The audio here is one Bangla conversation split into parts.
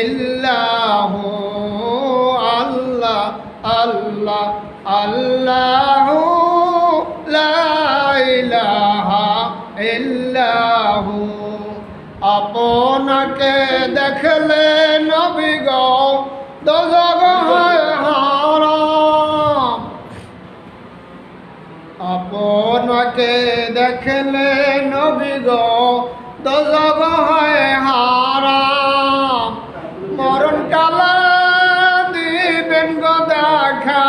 ইল্লাহু আল্লাহ আল্লাহ আল্লাহু লা ইলাহা ইল্লাহু। আপনাকে দেখলে নবী গো দোজখ হয় হারাম। আপনাকে দেখলে নবী গো দোজখ হয় হারাম। মরণকালে দিবেন গো দেখা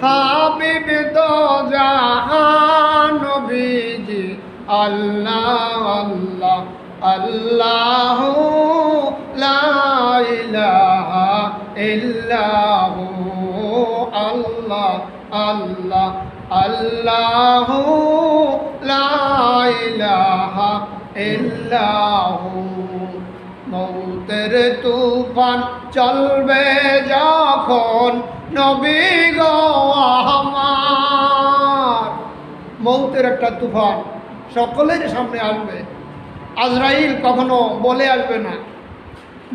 হাবিব দো জাহান নবীজি। আল্লাহ আল্লাহ আল্লাহু লা ইলাহা ইল্লাহু। আল্লাহ আল্লাহ আল্লাহু লা ইলাহা ইল্লাহু। মৌতের তুফান চলবে যখন নবী গো আমার। মৌতের একটা তুফান সকলের সামনে আসবে, আজরাইল কখনো বলে আসবে না।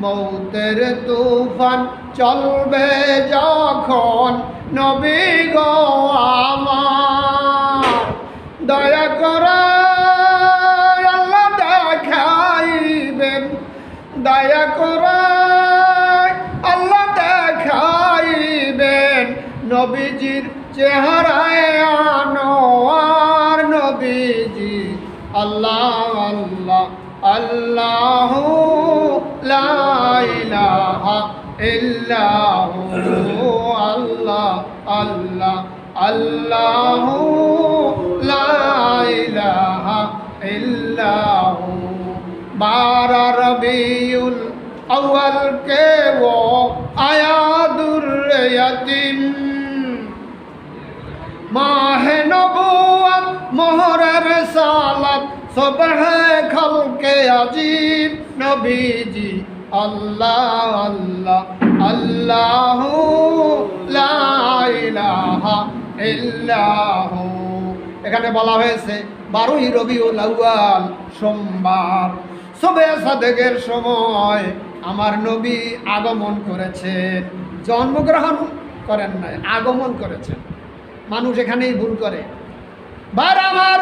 মৌতের তুফান চলবে যখন নবী গো আমার। দয়া করে আল্লাহ দেখাইবেন, দয়া করে আল্লাহ দেখাইবেন নবীজির চেহারায় আনোয়ার নবীজি। আল্লাহ আল্লাহ আল্লাহু লা ইলাহা ইল্লাহু। আল্লাহ আল্লাহ আল্লাহু লা ইলাহা ইল্লাহু। 12 রবিউল আউয়াল के वो आया दुर्र यतीम। माह नबुवत मोहर रिसालत सुबह खल्के अजीब नबीजी। अल्लाह अल्लाह अल्लाहु ला इलाहा इल्लाहु। এখানে বলা হয়েছে 12ই রবিউল আউয়াল সোমবার শবে সাদেকের সময় আমার নবী আগমন করেছেন। জন্মগ্রহণ করেন নাই, আগমন করেছেন। মানুষ এখানেই ভুল করে। বার আমার